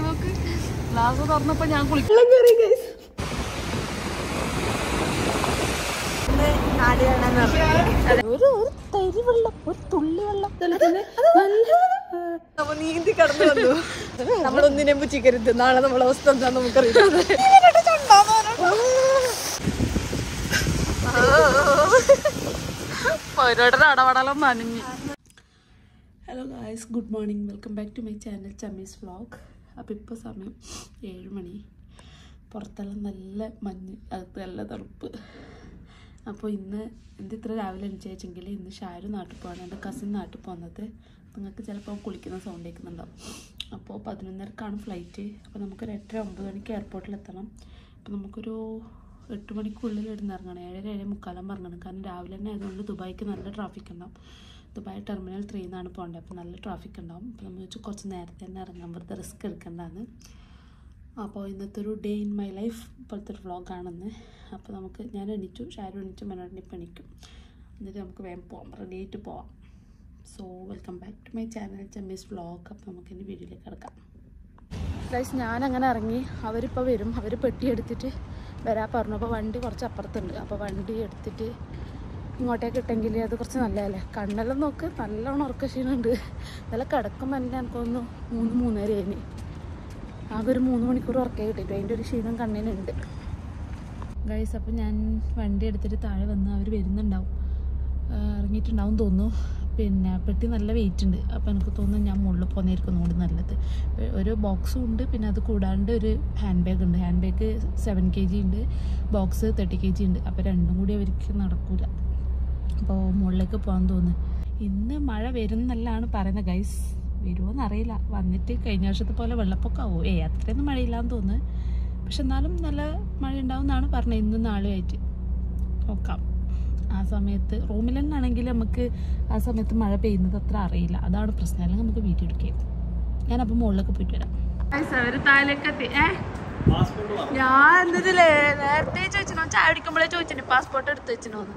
നോക്ക് ഗ്ലാസ് തുറന്നപ്പോ ഞാൻ കുളിക്കണം കയറി ഗൈസ്. ഒരു തരി വെള്ളം, ഒരു തുള്ളി വെള്ളം നമ്മ നീന്തി കടന്നു വന്നു. നമ്മളൊന്നിനെ പുച്ചിക്കരുത്, നാളെ നമ്മളെ അവസ്ഥ എന്താന്ന് നമുക്കറിയാം. ഓരോരുടെ അടപടലം നനഞ്ഞ്. Hello guys, good morning, welcome back to my channel Chammi's vlog. അപ്പോൾ ഇപ്പോൾ സമയം 7 മണി. പുറത്തെല്ലാം നല്ല മഞ്ഞ്, അകത്ത് നല്ല തണുപ്പ്. അപ്പോൾ ഇന്ന് ഇത്ര രാവിലെ എണിച്ചെങ്കിൽ ഇന്ന് ഷാരു നാട്ടിൽ പോകാൻ, എൻ്റെ കസിൻ നാട്ടിൽ പോകുന്നത്. നിങ്ങൾക്ക് ചിലപ്പോൾ കുളിക്കുന്ന സൗണ്ട് കേൾക്കുന്നുണ്ടാവും. അപ്പോൾ 11:30ക്കാണ് ഫ്ലൈറ്റ്. അപ്പോൾ നമുക്കൊരു 8-9 മണിക്ക് എയർപോർട്ടിലെത്തണം. അപ്പോൾ നമുക്കൊരു 8 മണിക്കുള്ളിൽ ഇറങ്ങണം. 7-7:45 ഇറങ്ങണം. കാരണം രാവിലെ തന്നെ ആയതുകൊണ്ട് ദുബായിക്ക് നല്ല ട്രാഫിക് ഉണ്ടാവും. ദുബായ് ടെർമിനൽ 3 നിന്നാണ് പോകേണ്ടത്. അപ്പോൾ നല്ല ട്രാഫിക് ഉണ്ടാവും. അപ്പോൾ നമ്മൾ വെച്ച് കുറച്ച് നേരത്തെ തന്നെ ഇറങ്ങാൻ, വെറുതെ റിസ്ക് എടുക്കേണ്ടതാണ്. അപ്പോൾ ഇന്നത്തെ ഒരു ഡേ ഇൻ മൈ ലൈഫ് പോലത്തെ ഒരു വ്ളോഗാണെന്ന്. അപ്പോൾ ഞാൻ എണീച്ചു, ഷാരു എണീച്ചു, മനോടിനിപ്പോൾ എണീക്കും. എന്നിട്ട് നമുക്ക് വേഗം പോകാം, റെഡി ആയിട്ട് പോവാം. So welcome back to my channel Chammi's vlog. അപ്പോൾ നമുക്ക് എൻ്റെ വീഡിയോയിലേക്ക് കിടക്കാം. ഗൈസ്, ഞാനങ്ങനെ ഇറങ്ങി. അവരിപ്പോൾ വരും. അവർ പെട്ടി എടുത്തിട്ട് വരാൻ പറഞ്ഞു. അപ്പോൾ വണ്ടി കുറച്ച് അപ്പുറത്തുണ്ട്. അപ്പോൾ വണ്ടി എടുത്തിട്ട് ഇങ്ങോട്ടേക്ക് ഇട്ടെങ്കിൽ അത് കുറച്ച് നല്ലതല്ലേ. കണ്ണെല്ലാം നോക്ക്, നല്ലോണം ഉറക്ക ക്ഷീണമുണ്ട്. നല്ല കിടക്കുമ്പോൾ തന്നെ എനിക്കൊന്ന് 3-3:30 കഴിഞ്ഞ്. ആകെ ഒരു 3 മണിക്കൂർ ഉറക്കേ കിട്ടിയിട്ട് അതിൻ്റെ ഒരു ക്ഷീണം കണ്ണിനുണ്ട് ഗൈസ്. അപ്പോൾ ഞാൻ വണ്ടി എടുത്തിട്ട് താഴെ വന്ന് അവർ വരുന്നുണ്ടാവും, ഇറങ്ങിയിട്ടുണ്ടാവും തോന്നുന്നു. പിന്നെ പെട്ടി നല്ല വെയിറ്റ് ഉണ്ട്. അപ്പോൾ എനിക്ക് തോന്നുന്നു ഞാൻ മുകളിൽ പോകുന്നതായിരിക്കും കൂടി നല്ലത്. ഒരു ബോക്സും ഉണ്ട്, പിന്നെ അത് കൂടാണ്ട് ഒരു ഹാൻഡ് ബാഗ് ഉണ്ട്. ഹാൻഡ് ബാഗ് 7 kg ഉണ്ട്, ബോക്സ് 30 kg ഉണ്ട്. അപ്പോൾ രണ്ടും കൂടി അവർക്ക് നടക്കില്ല. അപ്പോൾ മുകളിലേക്ക് പോകാൻ തോന്നുന്നു. ഇന്ന് മഴ വരുന്നല്ലാണ് പറയുന്നത് ഗൈസ്. വരുമോയെന്നറിയില്ല. വന്നിട്ട് കഴിഞ്ഞ വർഷത്തെ പോലെ വെള്ളപ്പൊക്കമാവോ? അത്രയൊന്നും മഴയില്ലാന്ന് തോന്നുന്നു. പക്ഷെ എന്നാലും നല്ല മഴ ഉണ്ടാവും എന്നാണ് പറഞ്ഞത്. ഇന്നും നാളെയായിട്ട് നോക്കാം. ആ സമയത്ത് റൂമിൽ തന്നെ ആണെങ്കിൽ നമുക്ക് ആ സമയത്ത് മഴ പെയ്യുന്നത് അത്ര അറിയില്ല. അതാണ് പ്രശ്നം. അല്ലെങ്കിൽ നമുക്ക് വീഡിയോ എടുക്കാം. ഞാനപ്പോൾ മുകളിലേക്ക് പോയിട്ട് വരാം. താഴേക്കെത്തി. ഞാൻ എന്തില്ലേ നേരത്തെ ചോദിച്ചോ, ചായ അടിക്കുമ്പോഴേ ചോദിച്ചിട്ടുണ്ട് പാസ്പോർട്ട് എടുത്ത് വെച്ചിനോന്ന്.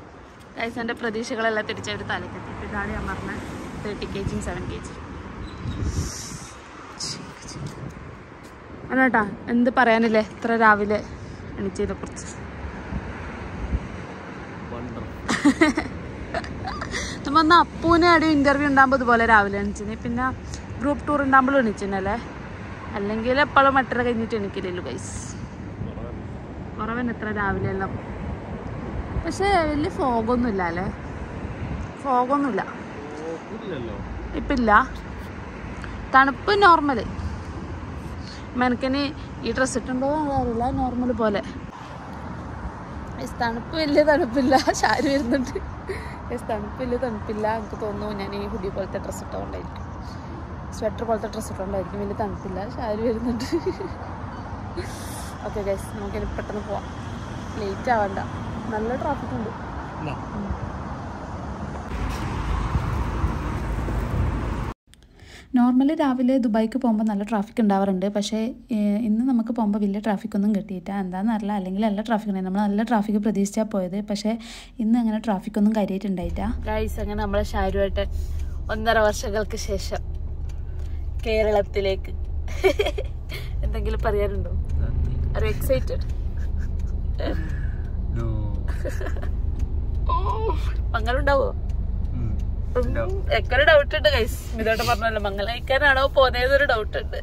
ഗൈസ്, എൻ്റെ പ്രതീക്ഷകളെല്ലാം തിരിച്ചവർ താഴേക്കെത്തി. ഇതാണ് ഞാൻ പറഞ്ഞത് 30 kg 7 kg. അതാട്ടാ എന്ത് പറയാനില്ലേ ഇത്ര രാവിലെ എണീച്ചതിനെ കുറിച്ച്. നമ്മൾ ഒന്ന് അപ്പൂനെ അവിടെ ഇൻ്റർവ്യൂ ഉണ്ടാകുമ്പോൾ ഇതുപോലെ രാവിലെ എണീച്ചിന്. പിന്നെ ഗ്രൂപ്പ് ടൂർ ഉണ്ടാകുമ്പോൾ എണീച്ചിനല്ലേ. അല്ലെങ്കിൽ എപ്പോഴും 8:30 കഴിഞ്ഞിട്ട് എണീക്കില്ലല്ലോ ഗൈസ്. കുറവന്നെ എത്ര രാവിലെ എല്ലാം. പക്ഷേ വലിയ ഫോഗൊന്നുമില്ല അല്ലേ. ഫോഗൊന്നുമില്ല ഇപ്പം ഇല്ല. തണുപ്പ് നോർമൽ. മെനക്കിന് ഈ ഡ്രസ്സ് ഇട്ടുണ്ടോ അറിയില്ല. നോർമൽ പോലെ. തണുപ്പ് വലിയ തണുപ്പില്ല. ഷാരു വരുന്നുണ്ട്. തണുപ്പ് വലിയ തണുപ്പില്ല. എനിക്ക് തോന്നുന്നു ഞാൻ ഈ ഹുഡി പോലത്തെ ഡ്രസ്സ് ഇട്ടുകൊണ്ടായിരിക്കും, സ്വെറ്റർ പോലത്തെ ഡ്രസ്സ് ഇട്ടുകൊണ്ടായിരിക്കും. വലിയ തണുപ്പില്ല. ഷാരു വരുന്നുണ്ട്. ഓക്കെ ഗൈസ്, നമുക്കിനി പെട്ടെന്ന് പോവാം. ലേറ്റ് ആവണ്ട. നല്ല ട്രാഫിക് ഉണ്ട്. നോർമലി രാവിലെ ദുബായിക്ക് പോകുമ്പോൾ നല്ല ട്രാഫിക് ഉണ്ടാവാറുണ്ട്. പക്ഷേ ഇന്ന് നമുക്ക് പോകുമ്പോൾ വലിയ ട്രാഫിക്കൊന്നും കിട്ടിയിട്ട. എന്താണെന്ന് അറിയില്ല. അല്ലെങ്കിൽ നല്ല ട്രാഫിക് ഉണ്ടായി. നമ്മൾ നല്ല ട്രാഫിക് പ്രതീക്ഷിച്ചാൽ പോയത്. പക്ഷേ ഇന്ന് അങ്ങനെ ട്രാഫിക്കൊന്നും കാര്യമായിട്ടുണ്ടായിട്ട. ഗൈസ്, അങ്ങനെ നമ്മളെ ഷാരുവേട്ടൻ 1.5 വർഷങ്ങൾക്ക് ശേഷം കേരളത്തിലേക്ക്. എന്തെങ്കിലും പറയാനുണ്ടോ? Are excited? മംഗളുണ്ടാവോ? എക്കൊരു ഡൗട്ട് ഉണ്ട് ഗൈസ്. ഇതോട്ട് പറഞ്ഞല്ലോ മംഗലം കഴിക്കാനാണോ പോന്നേന്നൊരു ഡൗട്ട് ഉണ്ട്.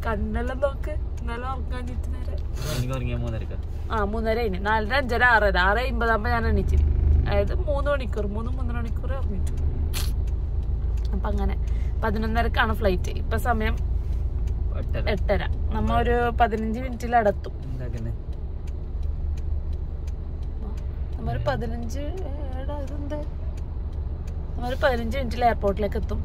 കണ്ണെല്ലാം നോക്ക്. ഇന്നലെ ഉറങ്ങാൻ നേരെ 3:30 കഴിഞ്ഞു. 4:30, 5:30, 6:00, 6:50 ഞാൻ എണീച്ചിരി. അതായത് 3 മണിക്കൂർ 3-3.5 മണിക്കൂർ ഉറങ്ങിട്ടു. അപ്പൊ അങ്ങനെ 11:30ക്കാണ് ഫ്ലൈറ്റ്. ഇപ്പൊ സമയം 8:30. നമ്മ ഒരു 15 മിനിറ്റിൽ അടത്തും. നമ്മൊരു 15 മിനിറ്റിൽ എയർപോർട്ടിലേക്ക് എത്തും.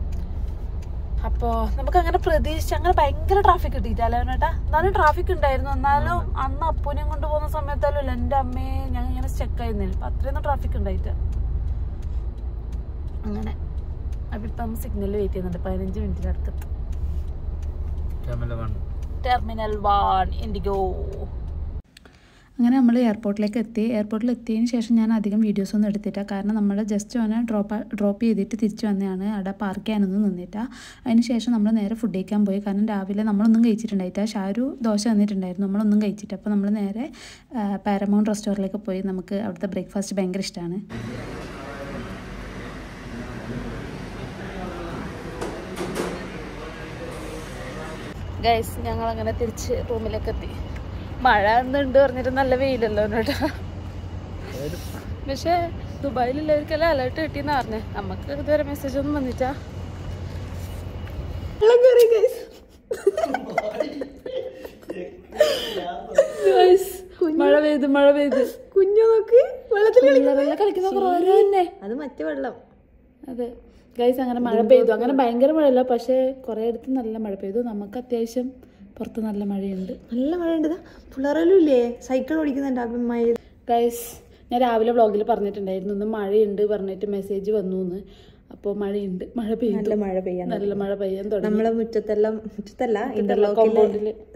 അപ്പോൾ നമുക്കങ്ങനെ പ്രതീക്ഷിച്ച് അങ്ങനെ ഭയങ്കര ട്രാഫിക് കിട്ടിയിട്ടല്ലേ ചേട്ടാ. എന്നാലും ട്രാഫിക് ഉണ്ടായിരുന്നു. എന്നാലും അന്ന് അപ്പൂനെയും കൊണ്ട് പോകുന്ന സമയത്താലും എൻ്റെ അമ്മയെ ഞാൻ ഇങ്ങനെ സ്റ്റക്ക് ആയിരുന്നില്ല. അപ്പം അത്രയൊന്നും ട്രാഫിക് ഉണ്ടായിട്ട് അങ്ങനെ. അപ്പം ഇപ്പം നമ്മൾ സിഗ്നലിൽ വെയിറ്റ് ചെയ്യുന്നുണ്ട്. 15 മിനിറ്റിൽ അടുത്തെത്തും. Terminal 1 IndiGo. അങ്ങനെ നമ്മൾ എയർപോർട്ടിലേക്ക് എത്തി. എയർപോർട്ടിൽ എത്തിയതിന് ശേഷം ഞാൻ അധികം വീഡിയോസൊന്നും എടുത്തില്ല. കാരണം നമ്മൾ ജസ്റ്റ് അവനെ ഡ്രോപ്പ് ചെയ്തിട്ട് തിരിച്ച് വന്നതാണ്. അവിടെ പാർക്ക് ചെയ്യാനൊന്നും നിന്നില്ല. അതിന് ശേഷം നമ്മൾ നേരെ ഫുഡ് കഴിക്കാൻ പോയി. കാരണം രാവിലെ നമ്മളൊന്നും കഴിച്ചിട്ടുണ്ടായില്ല. ഷാരു ദോശ തന്നിട്ടുണ്ടായിരുന്നു, നമ്മളൊന്നും കഴിച്ചിട്ട്. അപ്പോൾ നമ്മൾ നേരെ പാരമൗണ്ട് റെസ്റ്റോറൻറ്റിലേക്ക് പോയി. നമുക്ക് അവിടുത്തെ ബ്രേക്ക്ഫാസ്റ്റ് ഭയങ്കര ഇഷ്ടമാണ്. ഗൈസ്, ഞങ്ങളങ്ങനെ തിരിച്ച് റൂമിലേക്ക് എത്തി. മഴ എന്നുണ്ട് പറഞ്ഞിട്ട് നല്ല വെയിലല്ലോ കേട്ടോ. പക്ഷെ ദുബായിലുള്ളവർക്കെല്ലാം അലേർട്ട് കിട്ടിയെന്ന് പറഞ്ഞേ. നമുക്ക് ഇതുവരെ മെസ്സേജ് ഒന്നും വന്നിട്ടാ. മഴ പെയ്ത് കുഞ്ഞു നോക്ക് വെള്ളത്തിൽ കളിക്കുന്ന കുറവ് തന്നെ. അത് മറ്റേ വെള്ളം. അതെ ഗൈസ്, അങ്ങനെ മഴ പെയ്തു. അങ്ങനെ ഭയങ്കര മഴയല്ല, പക്ഷെ കുറെ അടുത്ത് നല്ല മഴ പെയ്തു. നമുക്ക് അത്യാവശ്യം പുറത്ത് നല്ല മഴയുണ്ട്. നല്ല മഴയുണ്ട്. പിള്ളേരെല്ലാം ഇല്ലേ സൈക്കിൾ ഓടിക്കുന്നുണ്ട്. ഗൈസ്, ഞാൻ രാവിലെ വ്ളോഗിൽ പറഞ്ഞിട്ടുണ്ടായിരുന്നു ഇന്ന് മഴയുണ്ട് പറഞ്ഞിട്ട് മെസ്സേജ് വന്നു എന്ന്. അപ്പോൾ മഴയുണ്ട്, മഴ പെയ്യും, നല്ല മഴ പെയ്യാൻ തുടങ്ങി. നമ്മളെ മുറ്റത്തല്ല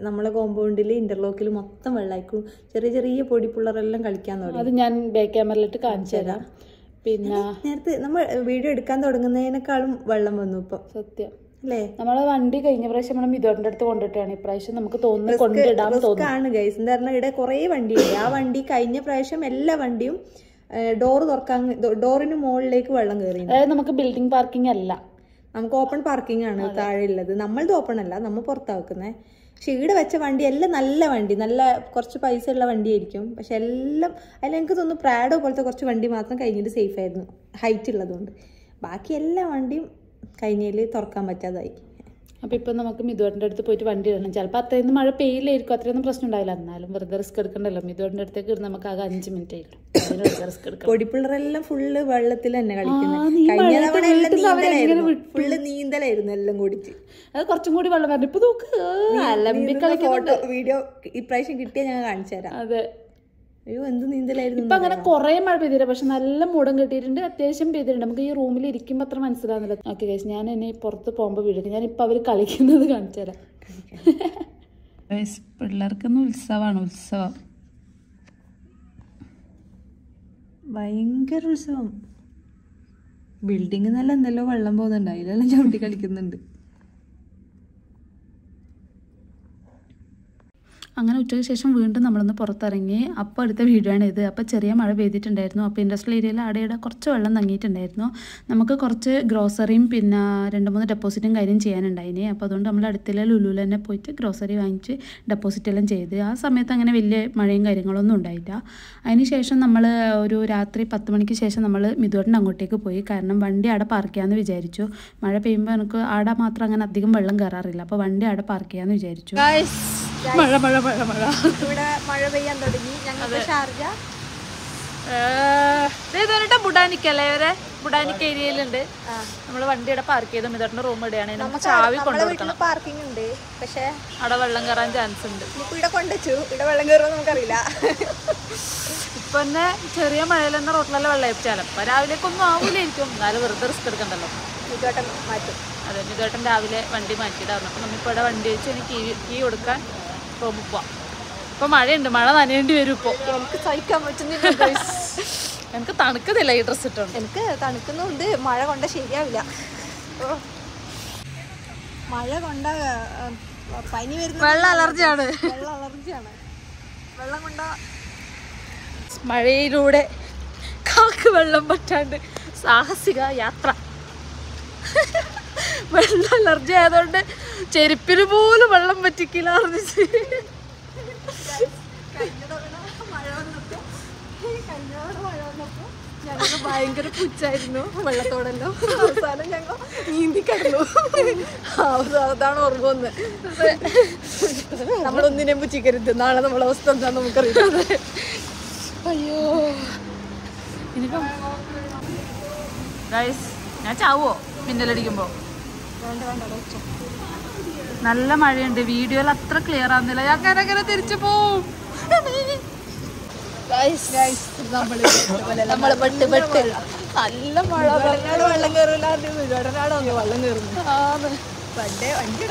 നമ്മളെ കോമ്പൗണ്ടിൽ ഇന്റർലോക്കിൽ മൊത്തം വെള്ളമായിരിക്കും. ചെറിയ ചെറിയ പൊടി പിള്ളേരെല്ലാം കളിക്കാൻ തുടങ്ങി. അത് ഞാൻ ബാക്ക് ക്യാമറയിലിട്ട് കാണിച്ചു തരാം. പിന്നെ നേരത്തെ നമ്മൾ വീഡിയോ എടുക്കാൻ തുടങ്ങുന്നതിനേക്കാളും വെള്ളം വന്നു ഇപ്പൊ. സത്യം അല്ലേ? നമ്മളെ വണ്ടി കഴിഞ്ഞ പ്രാവശ്യം നമ്മളെ മിഥുവിന്റെ അടുത്ത് കൊണ്ടിട്ടാണ്. ഇപ്രാവശ്യം നമുക്ക് തോന്നുന്നു കൊണ്ടിടാൻ തോന്നുന്നു ഗൈസ്. എന്താ പറഞ്ഞാൽ ഇവിടെ കുറെ വണ്ടിയുണ്ട്. ആ വണ്ടി കഴിഞ്ഞ പ്രാവശ്യം എല്ലാ വണ്ടിയും ഡോറിന് മുകളിലേക്ക് വെള്ളം കയറി. അതായത് നമുക്ക് ബിൽഡിംഗ് പാർക്കിംഗ് അല്ല, നമുക്ക് ഓപ്പൺ പാർക്കിംഗ് ആണ് താഴെ ഉള്ളത്. നമ്മളത് ഓപ്പൺ അല്ല, നമ്മൾ പുറത്താ വെക്കുന്നത്. പക്ഷെ ഇവിടെ വെച്ച വണ്ടി എല്ലാം നല്ല വണ്ടി, നല്ല കുറച്ച് പൈസ ഉള്ള വണ്ടിയായിരിക്കും. പക്ഷെ എല്ലാം അതിൽ എനിക്ക് തോന്നുന്നു പ്രാഡോ പോലത്തെ കുറച്ച് വണ്ടി മാത്രം കഴിഞ്ഞിട്ട് സേഫ് ആയിരുന്നു, ഹൈറ്റ് ഉള്ളതുകൊണ്ട്. ബാക്കി എല്ലാ വണ്ടിയും കഴിഞ്ഞതിൽ തുറക്കാൻ പറ്റാതായി. അപ്പോൾ ഇപ്പം നമുക്ക് മിഥുവേട്ടൻ്റെ അടുത്ത് പോയിട്ട് വണ്ടി ഇടണം. ചിലപ്പോൾ അത്രയൊന്നും മഴ പെയ്യില്ലായിരിക്കും, അത്രയൊന്നും പ്രശ്നം ഉണ്ടാവില്ല. എന്നാലും വെറുതെ റിസ്ക് എടുക്കണ്ടല്ലോ. മിഥുവേട്ടൻ്റെ അടുത്തേക്ക് ഇടുന്ന നമുക്ക് ആകെ 5 മിനിറ്റ് ആയിരിക്കും. റിസ്ക് എടുക്കാം. പൊടിപ്പിള്ളറെല്ലാം ഫുള്ള് വെള്ളത്തിൽ തന്നെ കളിക്കുന്നത്. കഴിഞ്ഞ തവണ എല്ലാം ഫുള്ള് നീന്തലായിരുന്നു എല്ലാം കൂടിച്ച്. അത് കുറച്ചും കൂടി വെള്ളം വരണം. ഇപ്പൊ നോക്ക് ഫോട്ടോ വീഡിയോ ഇപ്രാവശ്യം കിട്ടിയാൽ ഞാൻ കാണിച്ചു തരാം. അതെ, അയ്യോ എന്ത് നീന്തലായിരുന്നു. ഇപ്പൊ അങ്ങനെ കുറെ മഴ പെയ്തില്ല, പക്ഷെ നല്ല മൂടം കെട്ടിയിട്ടുണ്ട്, അത്യാവശ്യം പെയ്തിട്ടുണ്ട്. നമുക്ക് ഈ റൂമിൽ ഇരിക്കുമ്പോൾ അത്ര മനസ്സിലാവുന്നില്ല. ഓക്കെ ഗൈസ്, ഞാൻ എന്നെ പുറത്ത് പോകുമ്പോൾ വീഴും. ഞാനിപ്പോൾ അവർ കളിക്കുന്നത് കാണിച്ചു തരാം. പിള്ളേർക്കൊന്നും ഉത്സവമാണ്, ഉത്സവം, ഭയങ്കര ഉത്സവം. ബിൽഡിംഗ് നല്ല എന്തെല്ലോ വെള്ളം പോകുന്നുണ്ട്, അതിലെല്ലാം ചവിട്ടി കളിക്കുന്നുണ്ട്. അങ്ങനെ ഉച്ചയ്ക്ക് ശേഷം വീണ്ടും നമ്മളൊന്ന് പുറത്തിറങ്ങി. അപ്പോൾ അടുത്ത വീഡിയോ ആണ് ഇത്. അപ്പോൾ ചെറിയ മഴ പെയ്തിട്ടുണ്ടായിരുന്നു. അപ്പോൾ ഇൻഡസ്ട്രിയൽ ഏരിയയിൽ ആടെയുടെ കുറച്ച് വെള്ളം തങ്ങിയിട്ടുണ്ടായിരുന്നു. നമുക്ക് കുറച്ച് ഗ്രോസറിയും പിന്നെ 2-3 ഡെപ്പോസിറ്റും കാര്യം ചെയ്യാനുണ്ടായിന്. അപ്പോൾ അതുകൊണ്ട് നമ്മൾ അടുത്തുള്ള ലുലുവിൽ തന്നെ പോയിട്ട് ഗ്രോസറി വാങ്ങിച്ച് ഡെപ്പോസിറ്റ് എല്ലാം ചെയ്ത്. ആ സമയത്ത് അങ്ങനെ വലിയ മഴയും കാര്യങ്ങളൊന്നും ഉണ്ടായില്ല. അതിന് ശേഷം നമ്മൾ ഒരു രാത്രി 10 മണിക്ക് ശേഷം നമ്മൾ മിഥുവേട്ടൻ അങ്ങോട്ടേക്ക് പോയി. കാരണം വണ്ടി അവിടെ പാർക്ക് ചെയ്യാമെന്ന് വിചാരിച്ചു. മഴ പെയ്യുമ്പോൾ എനിക്ക് ആടെ മാത്രം അങ്ങനെ അധികം വെള്ളം കയറാറില്ല. അപ്പോൾ വണ്ടി അവിടെ പാർക്ക് ചെയ്യാമെന്ന് വിചാരിച്ചു. മഴ മഴ മഴ മഴ ഇവിടെ മഴ പെയ്യാൻ തുടങ്ങി. ഞങ്ങൾക്ക് ഷാർജ ബുഡാനിക്കല്ലേ, ഇവരെ ബുഡാനിക് ഏരിയയിലുണ്ട്. നമ്മള് വണ്ടി ഇവിടെ പാർക്ക് ചെയ്ത് മിഥുവേട്ടന്റെ റൂം ഇവിടെയാണ്. നമുക്ക് ചാവി കൊണ്ടുകൊടുക്കണം. പാർക്കിംഗ് ഉണ്ട്, പക്ഷെ അവിടെ വെള്ളം കയറാൻ ചാൻസ് ഉണ്ട്. ഇവിടെ കൊണ്ടുവച്ചു, ഇവിടെ വെള്ളം കയറുമോ നമുക്കറിയില്ല. ഇപ്പൊ തന്നെ ചെറിയ മഴയിൽ തന്നെ റോട്ടിലെല്ലാം വെള്ളം ഏൽപ്പിച്ചാലും ഇപ്പൊ രാവിലേക്കൊന്നും ആവൂലായിരിക്കും. എന്നാലും വെറുതെ റിസ്ക് എടുക്കണ്ടല്ലോ. മിഥുവേട്ടൻ മാറ്റും. അതെ, മിഥുവേട്ടൻ രാവിലെ വണ്ടി മാറ്റിയിട്ടായിരുന്നു. അപ്പൊ നമ്മളിപ്പോ ഇവിടെ വണ്ടി വെച്ച് എനിക്ക് കീ കൊടുക്കാൻ റൂമിൽ പോവാം. ഇപ്പൊ മഴയുണ്ട്, മഴ നനയേണ്ടി വരും. ഇപ്പൊ എനിക്ക് സഹിക്കാൻ പറ്റുന്നില്ല. എനിക്ക് തണുക്കുന്നില്ല ഈ ഡ്രസ് ഇട്ടുണ്ട്. എനിക്ക് തണുക്കുന്നുണ്ട്, മഴ കൊണ്ട ശരിയാവില്ല. മഴ കൊണ്ട പനി വരുന്ന വെള്ളം അലർജിയാണ്. വെള്ളം കൊണ്ട മഴയിലൂടെ കാക്ക് വെള്ളം പറ്റാണ്ട് സാഹസിക യാത്ര. വെള്ളം അലർജി ആയതുകൊണ്ട് ചെരുപ്പിന് പോലും വെള്ളം പറ്റിക്കില്ല. ഞങ്ങൾക്ക് ഭയങ്കര പുച്ചായിരുന്നു വെള്ളത്തോടല്ലോ. അവസാനം ഞങ്ങൾ നീന്തി കിടന്നു. അതാണ് ഓർമ്മ വന്ന്. നമ്മളൊന്നിനെ പുച്ചിക്കരുത്, നാളെ നമ്മളെ അവസ്ഥ എന്താന്ന് നമുക്കറിയാം. അയ്യോ, ഇനിയിപ്പം ഗൈസ് ഞാൻ ചാവോ മിന്നലടിക്കുമ്പോ? നല്ല മഴയുണ്ട്, വീഡിയോയിൽ അത്ര ക്ലിയർ ആവുന്നില്ല. ഞാൻ അങ്ങനെ തിരിച്ചു പോവും. നമ്മള് പെട്ട് നല്ല മഴ, വെള്ളം കയറില്ല. വെള്ളം കയറുന്നു. വണ്ടി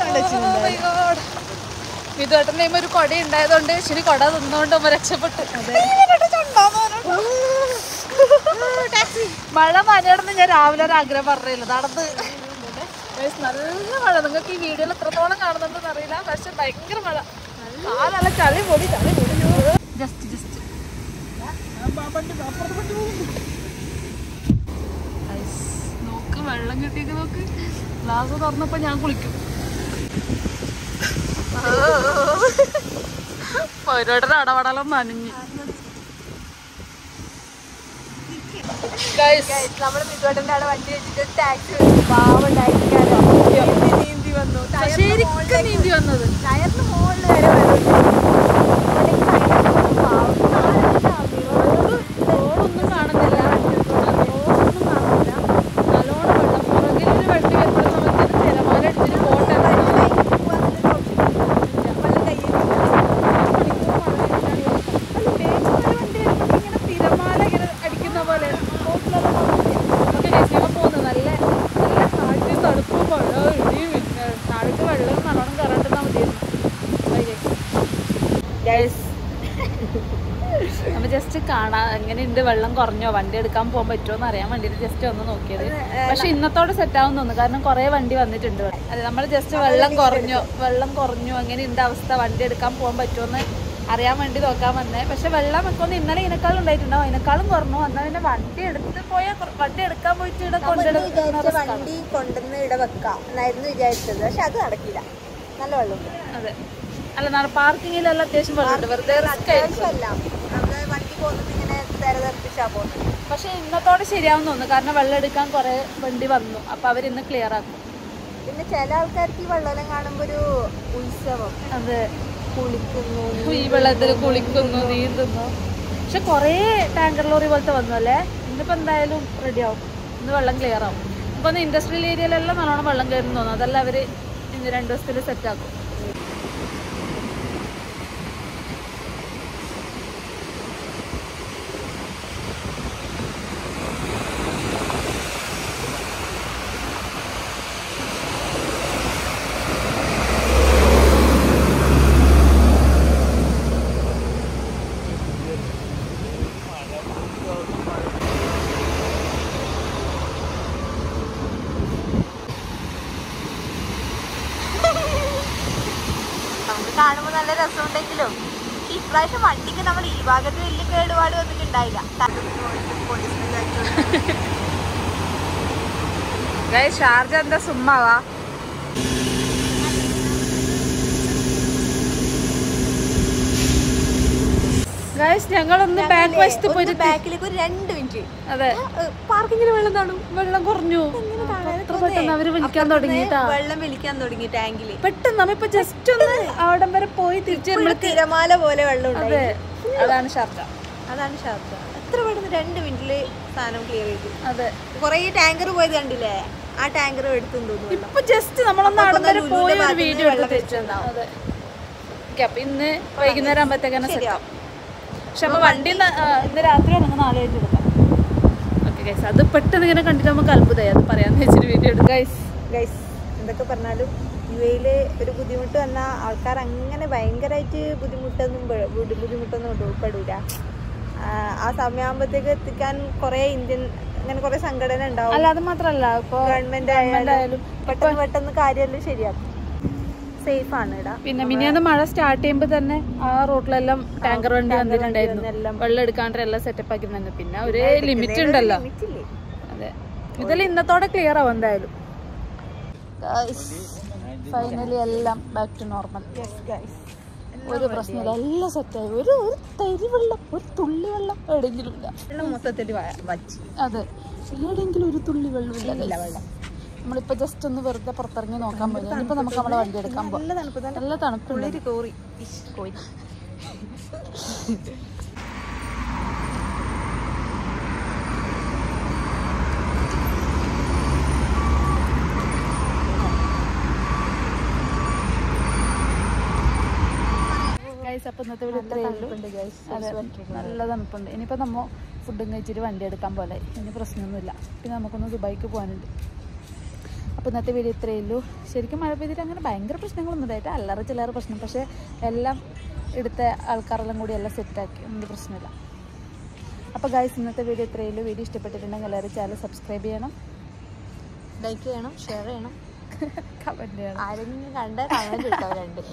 വിധുവേട്ടൻ്റെ ഒരു കൊട ഉണ്ടായതുകൊണ്ട് ശരി കൊട തിന്നുകൊണ്ട് അമ്മ രക്ഷപ്പെട്ടു. മഴ നനയണമെന്ന് ഞാൻ രാവിലെ ഒരു ആഗ്രഹം പറഞ്ഞില്ല. നടന്ന് നല്ല മഴ. നിങ്ങൾക്ക് ഈ വീഡിയോയിൽ എത്രത്തോളം കാണുന്നുണ്ടെന്ന് അറിയില്ല, പക്ഷെ ഭയങ്കര മഴ. നല്ല ചളി പൊടി ജസ്റ്റ് നോക്ക് വെള്ളം കിട്ടിയൊക്കെ നോക്ക്. ഗ്ലാസ് തുറന്നപ്പോ ഞാൻ കുളിക്കും. ഓരോരുടെ അടപടലം നനഞ്ഞ്. നമ്മള് മിതുവേട്ടന്റെ അവിടെ വണ്ടി വെച്ചിട്ട് ടാക്സി പാവുണ്ടായിരിക്കാലോ നീന്തി വന്നു. ശരിക്കും നീന്തി വന്നത് ടയറിന് മുകളിൽ വരെ റോഡൊന്നും കാണുന്നില്ല. നല്ലോണം വെള്ളം. പുറകിൽ ഒരു വണ്ടി വരുമ്പോൾ നമുക്ക് തിരമാല അടിച്ചിട്ട് പോട്ടെ. തിരമാല ഇങ്ങനെ അടിക്കുന്ന പോലെ പോകുന്നത്. നല്ല നല്ല കാറ്റും തണുപ്പും മഴ ഇടിയും താഴേക്ക് വെള്ളം നല്ലോണം കറണ്ടെന്നാ മതിയായിരുന്നു. നമ്മൾ ജസ്റ്റ് കാണാൻ എങ്ങനെയുണ്ട്, വെള്ളം കുറഞ്ഞോ, വണ്ടി എടുക്കാൻ പോകാൻ പറ്റുമോ എന്ന് അറിയാൻ വേണ്ടിയിട്ട് ജസ്റ്റ് ഒന്ന് നോക്കിയത്. പക്ഷെ ഇന്നത്തോടെ സെറ്റ് ആവും തോന്നുന്നു, കാരണം കുറേ വണ്ടി വന്നിട്ടുണ്ട്. അതെ, നമ്മൾ ജസ്റ്റ് വെള്ളം കുറഞ്ഞു എങ്ങനെയുണ്ട് അവസ്ഥ, വണ്ടി എടുക്കാൻ പോകാൻ പറ്റുമോ എന്ന് അറിയാൻ വേണ്ടി നോക്കാൻ വന്നേ. പക്ഷെ വെള്ളം വെക്കൊന്ന് ഇന്നലെ ഇതിനേക്കാളും ഉണ്ടായിട്ടുണ്ടാവും, അതിനേക്കാളും കുറഞ്ഞു. എന്നാൽ പിന്നെ വണ്ടി എടുക്കാൻ പോയിട്ട് ഇവിടെ വണ്ടി കൊണ്ടുവന്ന് ഇവിടെ വെക്കാം എന്നായിരുന്നു വിചാരിച്ചത്. പക്ഷെ അത് നടക്കില്ല, നല്ല വെള്ളമുണ്ട്. അതെ, അല്ല പാർക്കിങ്ങിലെല്ലാം അത്യാവശ്യം വെള്ളമുണ്ട്. വെറുതെ അത്യാവശ്യമല്ല, വണ്ടി പോകുന്നത് ഇങ്ങനെ തെരതെറിപ്പിച്ചാ പോകുന്നത്. പക്ഷെ ഇന്നത്തോടെ ശരിയാവും തോന്നുന്നു, കാരണം വെള്ളം എടുക്കാൻ കുറെ വണ്ടി വന്നു. അപ്പൊ അവരിന്ന് ക്ലിയർ ആക്കും. പിന്നെ ചില ആൾക്കാർക്ക് ഈ വെള്ളം കാണുമ്പോ ഒരു ഉത്സവം. അതെ, കുളിക്കുന്നു, ഈ വെള്ളത്തിൽ കുളിക്കുന്നു, നീന്തുന്നു. പക്ഷെ കൊറേ ടാങ്കർ ലോറി പോലത്തെ വന്നു അല്ലേ. ഇന്നിപ്പോ എന്തായാലും റെഡി ആവും, ഇന്ന് വെള്ളം ക്ലിയർ ആവും. ഇപ്പൊ ഇൻഡസ്ട്രിയൽ ഏരിയയിലെല്ലാം നല്ലോണം വെള്ളം കയറുന്നു തോന്നുന്നു. അതെല്ലാം അവര് ഇന്ന് 2 ദിവസത്തിൽ സെറ്റ് ആക്കും. കാണുമ്പോ നല്ല രസമുണ്ടെങ്കിലും ഇപ്രാവശ്യം വണ്ടിക്ക് നമ്മൾ ഈ ഭാഗത്ത് വലിയ കേടുപാട് വന്നിട്ടുണ്ടായില്ല. ഷാർജ എന്താ സുമ്മാവാ. ഞങ്ങളൊന്ന് ബാക്ക് വശത്ത് പോയിട്ട് ബാക്കിലേക്ക് ഒരു 2 മിനിറ്റ്. അതെ, പാർക്കിങ്ങിൽ വെള്ളം കുറഞ്ഞു. പെട്ടെന്ന് അവര് വിളിക്കാൻ തുടങ്ങിട്ടാ, വെള്ളം വലിക്കാൻ തുടങ്ങി ടാങ്കില്. പെട്ടെന്ന് നമ്മിപ്പോ ജസ്റ്റ് ഒന്ന് അവിടം വരെ പോയി തിരിച്ചു തിരമാല പോലെ വെള്ളം. അതെ, അതാണ് ഷാർജ. എത്ര പെട്ടെന്ന് 2 മിനിറ്റില് സാധനം ക്ലിയർ ചെയ്തു. അതെ, കൊറേ ടാങ്കർ പോയത് കണ്ടില്ലേ, ആ ടാങ്കർ എടുത്തു തോന്നുന്നു. ഇപ്പൊ ജസ്റ്റ് നമ്മളൊന്ന് അവിടെ വരെ പോയി ഒരു വീഡിയോ എടുത്ത് വെച്ചിട്ടുണ്ടാവും. അതെ, അപ്പൊ ഇന്ന് വൈകുന്നേരം ആകുമ്പോഴത്തേക്കാണ് ശരിയാവും. പക്ഷെ അപ്പൊ വണ്ടി ഇന്ന് രാത്രി നമുക്ക് 4 ആയിട്ട് എടുക്കാം. ഓക്കെ ഗൈസ്, അത് പെട്ടെന്ന് ഇങ്ങനെ കണ്ടിട്ട് നമുക്ക് അത്ഭുതമായി. അത് പറയാന്ന് വെച്ചിട്ട് വീഡിയോ എടുക്കാം. ഗൈസ് എന്തൊക്കെ പറഞ്ഞാലും UAE ഒരു ബുദ്ധിമുട്ട് വന്നാൽ ആൾക്കാർ അങ്ങനെ ഭയങ്കരമായിട്ട് ബുദ്ധിമുട്ടൊന്നും ഉൾപ്പെടൂല. ആ സമയമാകുമ്പോഴത്തേക്ക് എത്തിക്കാൻ കുറെ ഇന്ത്യൻ അങ്ങനെ കുറെ സംഘടന ഉണ്ടാവും. അല്ല, അത് മാത്രല്ല ഇപ്പൊ ഗവൺമെന്റ് ആയാലും പെട്ടെന്ന് കാര്യമെല്ലാം ശരിയാക്കും. സേഫ് ആണ് ഇടാ. പിന്നെ മിനിയാന്ന് മഴ സ്റ്റാർട്ട് ചെയ്യുമ്പോൾ തന്നെ ആ റോഡിലെല്ലാം ടാങ്കർ വണ്ടി വന്നിട്ടുണ്ടായിരുന്നു. വെള്ളം എടുക്കാണ്ട് എല്ലാം സെറ്റപ്പ് ആക്കി. പിന്നെ ഒരു ലിമിറ്റ് ഉണ്ടല്ലോ. അതെ, ഇതെല്ലാം ഇന്നത്തോടെ ക്ലിയർ ആവും എന്തായാലും. ഫൈനലി എല്ലാം ബാക്ക് ടു നോർമൽ. ഒരു പ്രശ്നമില്ല, എല്ലാം സെറ്റായി. ഒരു തരി വെള്ളം, ഒരു തുള്ളി വെള്ളം എവിടെയെങ്കിലും ഇല്ല. മൊത്തത്തിൽ അതെ, എവിടെയെങ്കിലും ഒരു തുള്ളി വെള്ളമില്ല. നമ്മളിപ്പോ ജസ്റ്റ് ഒന്ന് വെറുതെ പുറത്തിറങ്ങി നോക്കാൻ പോയി. ഇനിയിപ്പോ നമുക്ക് നമ്മളെ വണ്ടി എടുക്കാൻ പോകാം. നല്ല തണുപ്പുണ്ട്. അപ്പൊ ഇന്നത്തെ വീട് ഇത്രയേ ഉള്ളൂ. അതെ, നല്ല തണുപ്പുണ്ട്. ഇനിയിപ്പോൾ നമ്മൾ ഫുഡും കഴിച്ചിട്ട് വണ്ടി എടുക്കാൻ പോലെ, ഇനി പ്രശ്നമൊന്നുമില്ല. പിന്നെ നമുക്കൊന്ന് ദുബായിക്ക് പോകാനുണ്ട്. അപ്പോൾ ഇന്നത്തെ വീഡിയോ ഇത്രയേ ഉള്ളൂ. ശരിക്കും മഴ പെയ്തിട്ട് അങ്ങനെ ഭയങ്കര പ്രശ്നങ്ങളൊന്നും ഉണ്ടായിട്ട് അല്ലറ ചില്ലറ പ്രശ്നം, പക്ഷേ എല്ലാം എടുത്ത ആൾക്കാരെല്ലാം കൂടി എല്ലാം സെറ്റാക്കി, ഒന്നും പ്രശ്നമില്ല. അപ്പോൾ ഗൈസ് ഇന്നത്തെ വീഡിയോ ഇത്രയേ ഉള്ളൂ. വീഡിയോ ഇഷ്ടപ്പെട്ടിട്ടുണ്ടെങ്കിൽ എല്ലാവരും ചാനൽ സബ്സ്ക്രൈബ് ചെയ്യണം, ലൈക്ക് ചെയ്യണം, ഷെയർ ചെയ്യണം, കമൻറ്റ് ചെയ്യണം. ആരെങ്കിലും കണ്ടാൽ കമൻറ്റ് ഇട്ടോ 2